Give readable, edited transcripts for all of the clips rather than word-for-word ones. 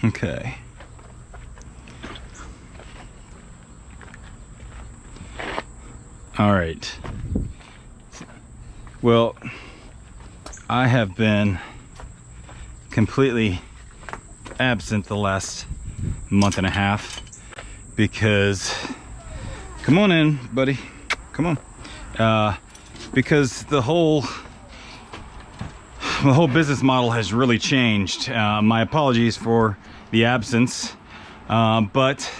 Okay. All right. Well, I have been completely absent the last month and a half because, come on in, buddy, come on. Because the whole business model has really changed. My apologies for the absence, but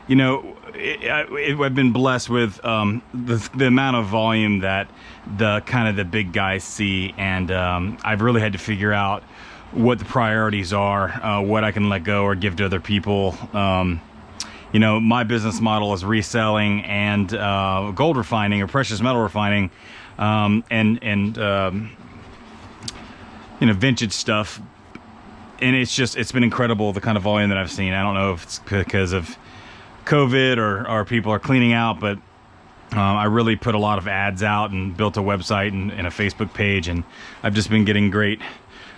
you know, I've been blessed with the amount of volume that the big guys see, and I've really had to figure out what the priorities are, what I can let go or give to other people. You know, my business model is reselling and gold refining or precious metal refining, and you know, vintage stuff. And it's been incredible, the kind of volume that I've seen. I don't know if it's because of COVID or people are cleaning out, but I really put a lot of ads out and built a website and a Facebook page, and I've just been getting great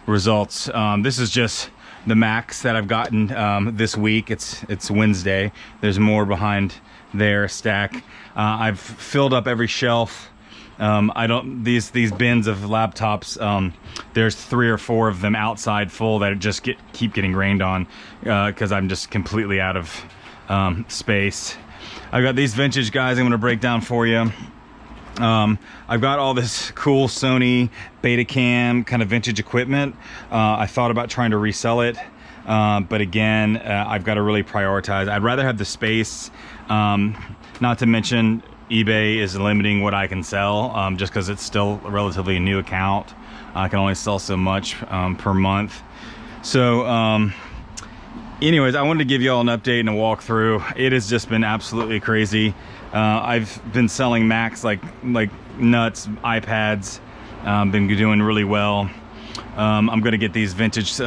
results. This is just the max that I've gotten this week. It's Wednesday. There's more behind there, stack. I've filled up every shelf. These bins of laptops, there's 3 or 4 of them outside full that just keep getting rained on because I'm just completely out of space. I've got these vintage guys I'm going to break down for you. I've got all this cool Sony Betacam kind of vintage equipment. I thought about trying to resell it, but again, I've got to really prioritize. I'd rather have the space, not to mention eBay is limiting what I can sell, just because it's still relatively a new account. I can only sell so much per month. So anyways, I wanted to give you all an update and a walkthrough. It has just been absolutely crazy. I've been selling Macs like nuts, iPads, been doing really well. I'm gonna get these vintage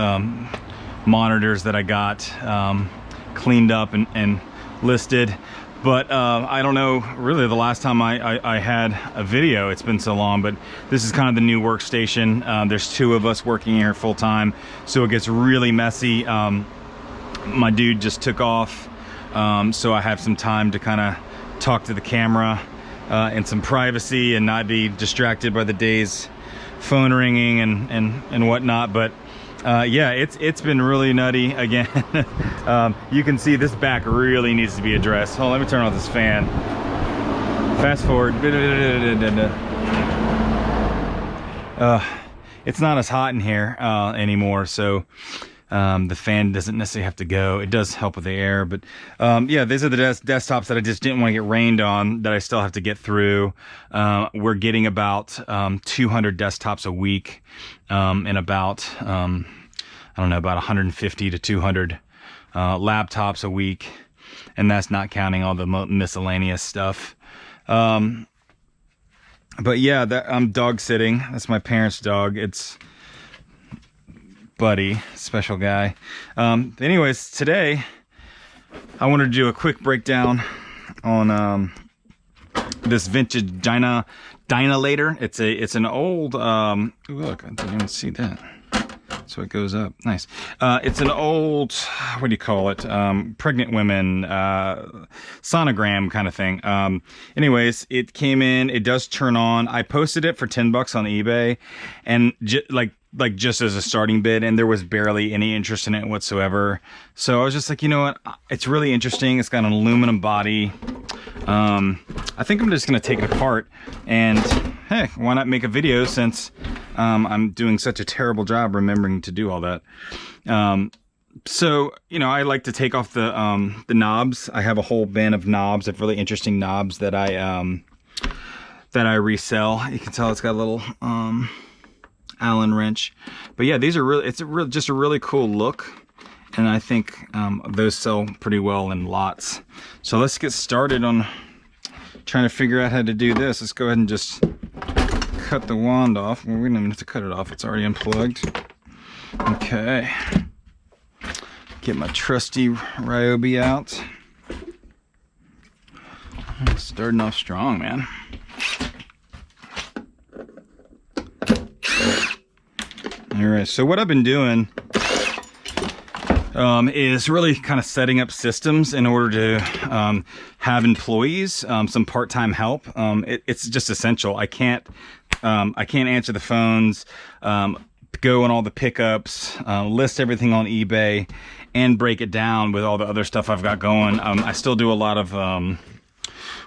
monitors that I got cleaned up and listed. But I don't know really the last time I had a video. It's been so long, but this is kind of the new workstation. There's 2 of us working here full time, so it gets really messy. My dude just took off, so I have some time to kind of talk to the camera and some privacy and not be distracted by the day's phone ringing and whatnot. But yeah, it's been really nutty again. You can see this back really needs to be addressed. Hold on, let me turn off this fan. Fast forward. It's not as hot in here anymore, so the fan doesn't necessarily have to go. It does help with the air, but yeah, these are the desktops that I just didn't want to get rained on, that I still have to get through. We're getting about 200 desktops a week, and about I don't know, about 150 to 200 laptops a week, and that's not counting all the miscellaneous stuff. But yeah, I'm dog sitting. That's my parents' dog. It's Buddy, special guy. Anyways, today I wanted to do a quick breakdown on this vintage DynaLator. It's an old ooh, look, I didn't even see that. So it goes up. Nice. It's an old, what do you call it? Pregnant women sonogram kind of thing. Anyways, it came in. It does turn on. I posted it for $10 on eBay, and just as a starting bid, and there was barely any interest in it whatsoever. So I was just like, you know what? It's really interesting. It's got an aluminum body. I think I'm just gonna take it apart, and hey, why not make a video since I'm doing such a terrible job remembering to do all that. So, you know, I like to take off the knobs. I have a whole bin of knobs, of really interesting knobs that I resell. You can tell it's got a little Allen wrench, but yeah, these are really, just a really cool look, and I think those sell pretty well in lots. So let's get started on trying to figure out how to do this. Let's go ahead and just cut the wand off. Well, we don't even have to cut it off, it's already unplugged. Okay, get my trusty Ryobi out. Starting off strong, man. All right, so what I've been doing, is really kind of setting up systems in order to have employees, some part-time help. It's just essential. I can't answer the phones, go on all the pickups, list everything on eBay, and break it down with all the other stuff I've got going. I still do a lot of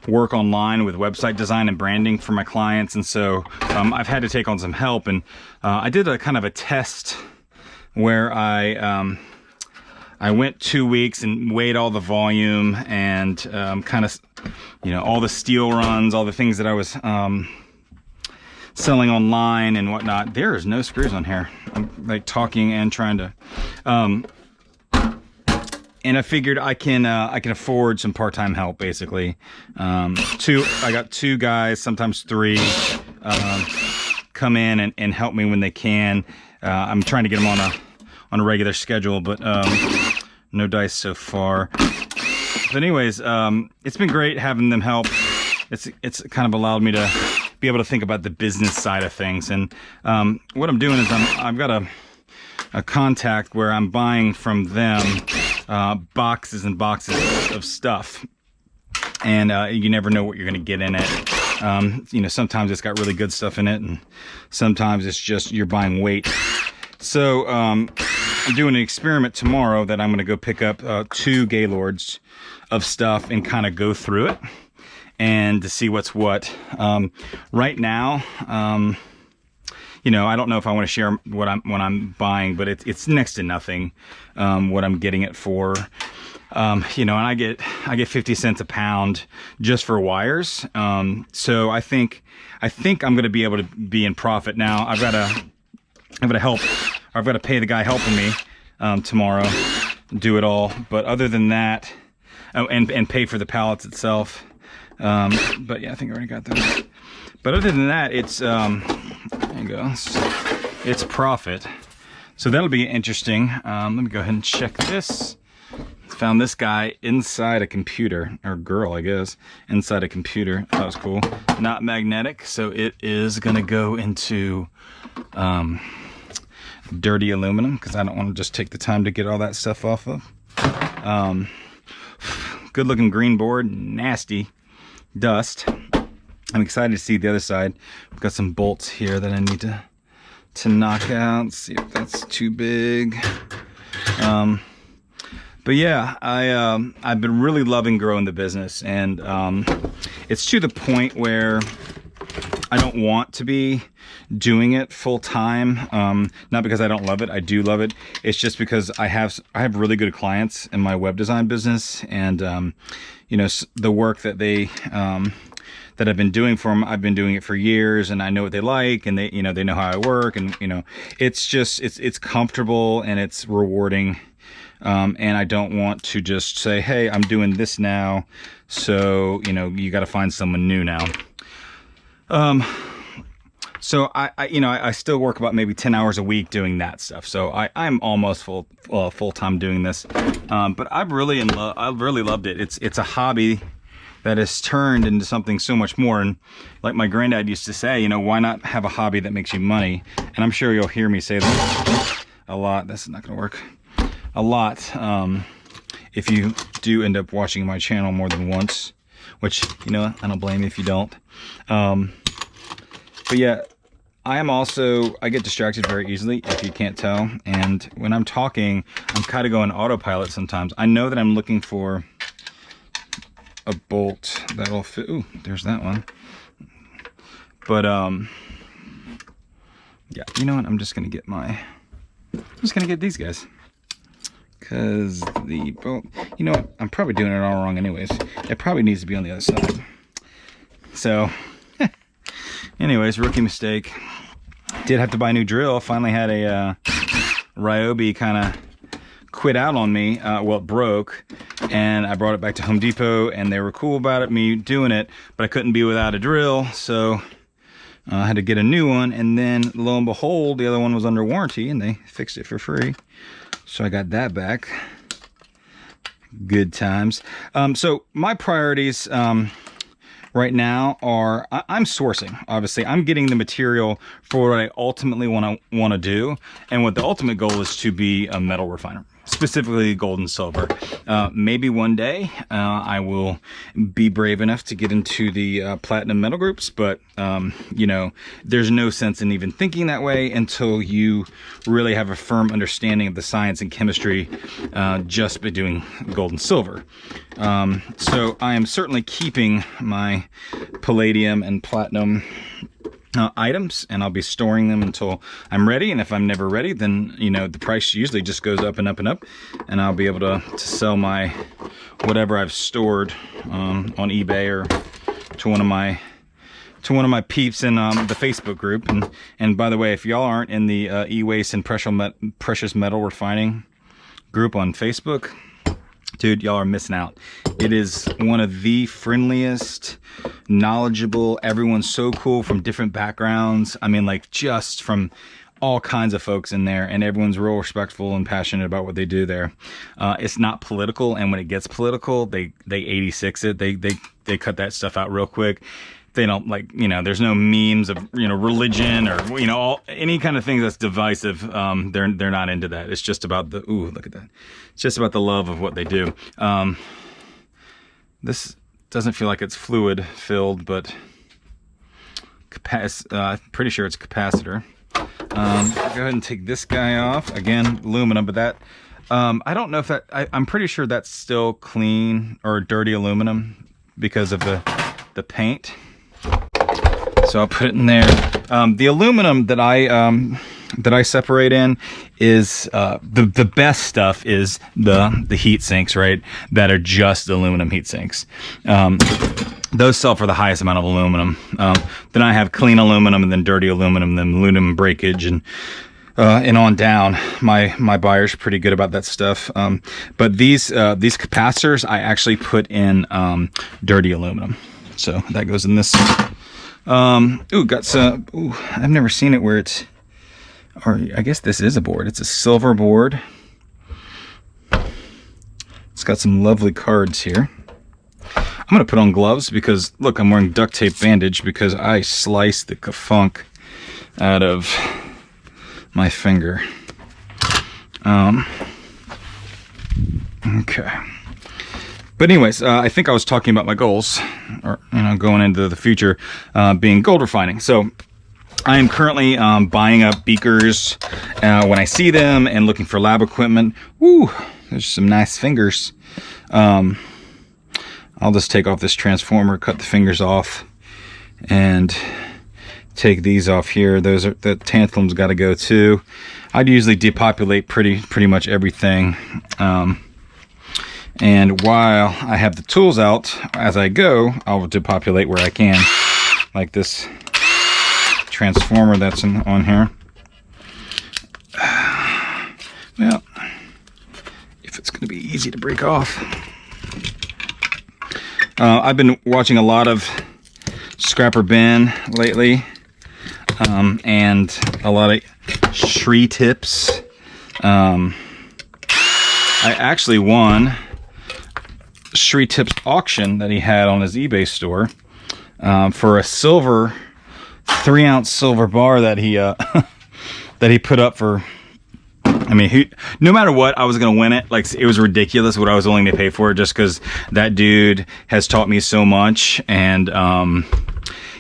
work online with website design and branding for my clients, and so I've had to take on some help. And I did a kind of a test where I went 2 weeks and weighed all the volume and kind of, you know, all the steel runs, all the things that I was selling online and whatnot. There is no screws on here. I'm like talking and trying to, and I figured I can afford some part-time help, basically. I got 2 guys, sometimes 3, come in and help me when they can. I'm trying to get them on a regular schedule, but no dice so far. But anyways, it's been great having them help. It's kind of allowed me to be able to think about the business side of things. And what I'm doing is I've got a contact where I'm buying from them boxes and boxes of stuff, and you never know what you're going to get in it. You know, sometimes it's got really good stuff in it, and sometimes it's just you're buying weight. So I'm doing an experiment tomorrow that I'm going to go pick up 2 Gaylords of stuff and kind of go through it and to see what's what. Right now, you know, I don't know if I want to share what I'm buying, but it's next to nothing what I'm getting it for. You know, and I get 50 cents a pound just for wires. So I think I'm going to be able to be in profit. Now I've got to pay the guy helping me tomorrow, do it all. But other than that, and pay for the pallets itself. But yeah, I think I already got that. But other than that, it's there you go. It's profit. So that'll be interesting. Let me go ahead and check this. Found this guy inside a computer, or girl, I guess, inside a computer. That was cool. Not magnetic, so it is gonna go into dirty aluminum, because I don't want to just take the time to get all that stuff off of. Good looking green board, nasty dust. I'm excited to see the other side. I've got some bolts here that I need to knock out. See if that's too big. But yeah, I've been really loving growing the business, and it's to the point where I don't want to be doing it full time. Not because I don't love it. I do love it. It's just because I have really good clients in my web design business, and you know, the work that that I've been doing for them, I've been doing it for years, and I know what they like, and they know how I work, and you know, it's just it's comfortable and it's rewarding. And I don't want to just say, hey, I'm doing this now, so you know, you got to find someone new now. So I still work about maybe 10 hours a week doing that stuff. So I'm almost full time doing this. But I've really loved it. It's a hobby that has turned into something so much more. And like my granddad used to say, you know, why not have a hobby that makes you money? And I'm sure you'll hear me say that a lot. That's not going to work. A lot. If you do end up watching my channel more than once, which, you know, I don't blame you if you don't. But yeah, I get distracted very easily, if you can't tell. And when I'm talking, I'm kind of going autopilot sometimes. I know that I'm looking for a bolt that'll fit. Ooh, there's that one. But yeah, you know what? I'm just gonna get these guys, because the bolt, you know what? I'm probably doing it all wrong anyways. It probably needs to be on the other side. So anyways, rookie mistake. Did have to buy a new drill. Finally had a Ryobi kind of quit out on me. Well, it broke, and I brought it back to Home Depot, and they were cool about it, me doing it, but I couldn't be without a drill, so I had to get a new one. And then lo and behold, the other one was under warranty, and they fixed it for free, so I got that back. Good times. So my priorities right now are, I'm sourcing. Obviously, I'm getting the material for what I ultimately want to do, and what the ultimate goal is to be a metal refiner. specifically gold and silver. Maybe one day I will be brave enough to get into the platinum metal groups, but you know, there's no sense in even thinking that way until you really have a firm understanding of the science and chemistry just by doing gold and silver. So I am certainly keeping my palladium and platinum items, and I'll be storing them until I'm ready. And if I'm never ready, then, you know, the price usually just goes up and up and up, and I'll be able to sell my whatever I've stored on eBay or to one of my peeps in the Facebook group. And by the way, if y'all aren't in the eWaste and precious metal refining group on Facebook, dude, y'all are missing out. It is one of the friendliest, knowledgeable, everyone's so cool from different backgrounds. I mean, like, just from all kinds of folks in there, and everyone's real respectful and passionate about what they do there. It's not political, and when it gets political, they 86 it. They cut that stuff out real quick. They don't, like, you know, there's no memes of, you know, religion or, you know, any kind of thing that's divisive. They're not into that. It's just about the, ooh, look at that. It's just about the love of what they do. This doesn't feel like it's fluid filled, but I'm pretty sure it's capacitor. Go ahead and take this guy off. Again, aluminum, but that, I don't know if that, I'm pretty sure that's still clean or dirty aluminum because of the paint. So I'll put it in there. The aluminum that I separate in is the best stuff is the heat sinks, right? That are just aluminum heat sinks. Those sell for the highest amount of aluminum. Then I have clean aluminum, and then dirty aluminum, then aluminum breakage, and on down. My buyer's pretty good about that stuff. But these capacitors I actually put in dirty aluminum. So that goes in this. Got some. Ooh, I've never seen it where it's. Or I guess this is a board. It's a silver board. It's got some lovely cards here. I'm gonna put on gloves because look, I'm wearing duct tape bandage because I sliced the kafunk out of my finger. Okay. But anyways, I think I was talking about my goals, or, you know, going into the future, being gold refining. So I am currently buying up beakers when I see them and looking for lab equipment. Woo, there's some nice fingers. I'll just take off this transformer, cut the fingers off, and take these off here. Those are, the tantalum's got to go too. I'd usually depopulate pretty much everything. And while I have the tools out, as I go, I'll depopulate where I can, like this transformer that's on here. Well, if it's going to be easy to break off. I've been watching a lot of Scrapper Ben lately, and a lot of Shree tips. I actually won Shree Tips auction that he had on his eBay store for a silver 3-ounce silver bar that he that he put up for. I mean, no matter what, I was gonna win it. Like, it was ridiculous what I was willing to pay for it, just because that dude has taught me so much. And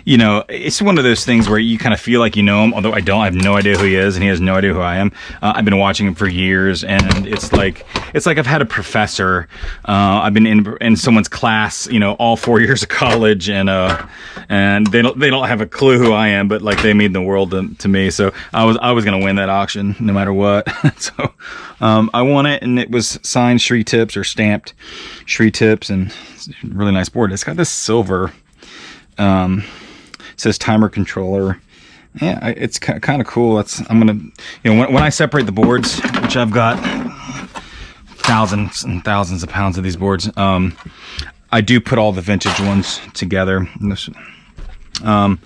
you know, it's one of those things where you kind of feel like you know him, although I don't. I have no idea who he is, and he has no idea who I am. I've been watching him for years, and it's like I've had a professor. I've been in someone's class, you know, all 4 years of college, and they don't have a clue who I am, but like, they mean the world to me. So I was gonna win that auction no matter what. So I won it, and it was signed Shree Tips, or stamped Shree Tips, and it's a really nice board. It's got this silver. Says timer controller. Yeah, it's kind of cool. I'm gonna, you know, when I separate the boards, which I've got thousands and thousands of pounds of these boards, I do put all the vintage ones together. But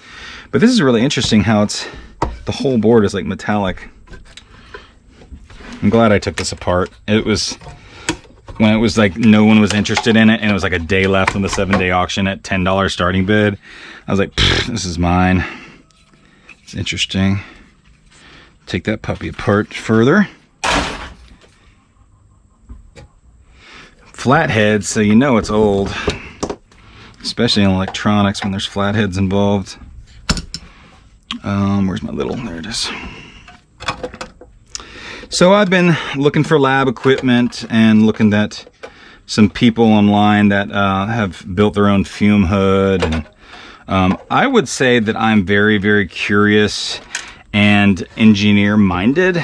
this is really interesting how the whole board is like metallic. I'm glad I took this apart. It was when it was like no one was interested in it, and it was like a day left on the 7-day auction at $10 starting bid. I was like, this is mine. It's interesting. Take that puppy apart further. flatheads, so you know it's old, especially in electronics when there's flatheads involved. Where's my little, there it is. So I've been looking for lab equipment and looking at some people online that have built their own fume hood, and I would say that I'm very, very curious and engineer minded,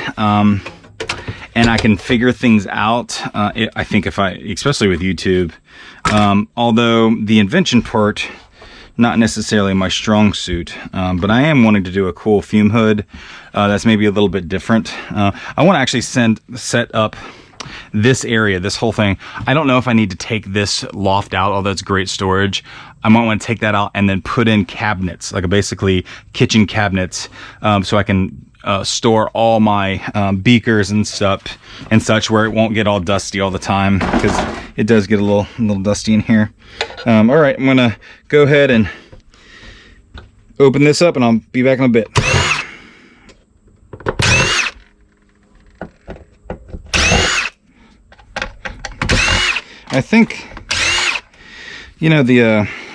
and I can figure things out. I think especially with YouTube, although the invention part, not necessarily my strong suit, but I am wanting to do a cool fume hood that's maybe a little bit different. I want to actually set up this area, this whole thing. I don't know if I need to take this loft out, although it's great storage. I might want to take that out and then put in cabinets, like basically kitchen cabinets, so I can store all my beakers and such, where it won't get all dusty all the time, because it does get a little dusty in here. All right, I'm gonna go ahead and open this up, and I'll be back in a bit. I think, you know,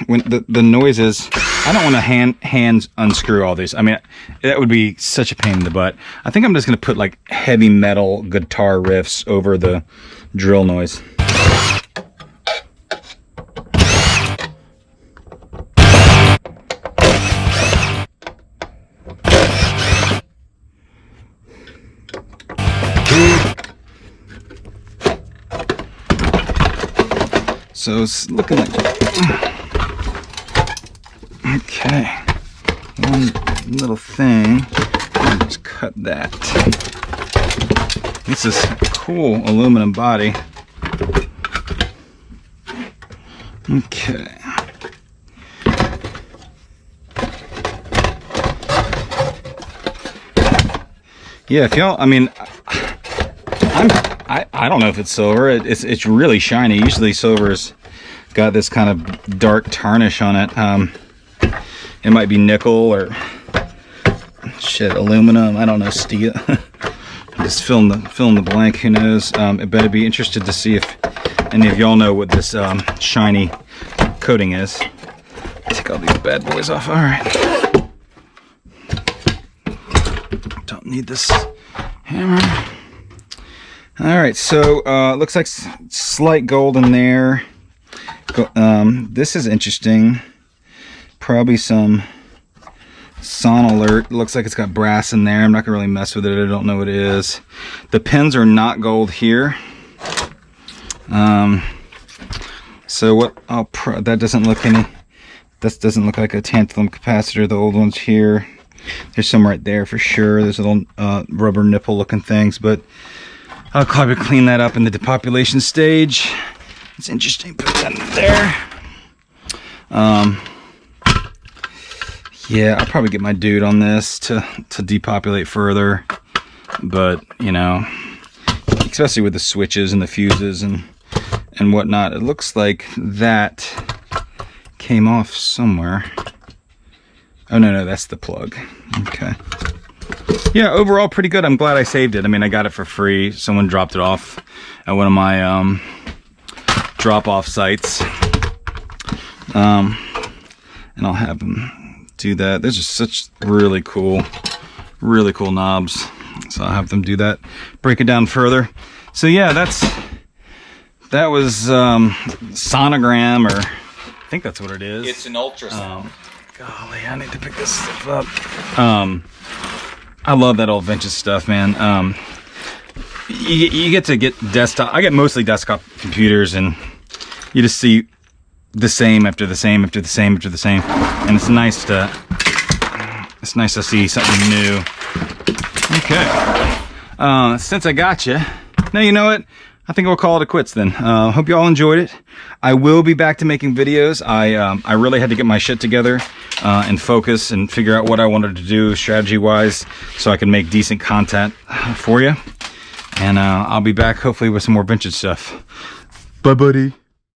when the noises, I don't want to hands unscrew all these. I mean, that would be such a pain in the butt. I think I'm just going to put like heavy metal guitar riffs over the drill noise. So it's looking like, okay, one little thing, just cut that. This is a cool aluminum body. Okay. Yeah, if y'all, I mean, I don't know if it's silver. It's really shiny. Usually silver's got this kind of dark tarnish on it. It might be nickel or aluminum. I don't know, steel. Just fill in the blank. Who knows? But I'd be interested to see if any of y'all know what this shiny coating is. Take all these bad boys off. All right. Don't need this hammer. All right, so looks like slight gold in there. This is interesting. Probably some Sonalert. Looks like it's got brass in there. I'm not gonna really mess with it. I don't know what it is. The pins are not gold here. So what? That doesn't look any. This doesn't look like a tantalum capacitor. The old ones here. There's some right there for sure. There's little rubber nipple looking things, but I'll probably clean that up in the depopulation stage. It's interesting. Put that in there. Yeah, I'll probably get my dude on this to depopulate further. But, you know, especially with the switches and the fuses and whatnot, it looks like that came off somewhere. Oh, no, that's the plug. Okay. Yeah, overall pretty good. I'm glad I saved it. I mean, I got it for free. Someone dropped it off at one of my drop-off sites. And I'll have them do that. Those are such really cool knobs. So I'll have them do that. Break it down further. So yeah, that was sonogram, or I think that's what it is. It's an ultrasound. Golly, I need to pick this stuff up. I love that old vintage stuff, man. You get to get desktop. I get mostly desktop computers, and you just see the same after the same after the same after the same, and it's nice to see something new. Okay, since I got you, now you know what. I think we'll call it a quits then. Hope you all enjoyed it. I will be back to making videos. I really had to get my shit together and focus and figure out what I wanted to do strategy-wise so I can make decent content for you. And I'll be back hopefully with some more vintage stuff. Bye, buddy.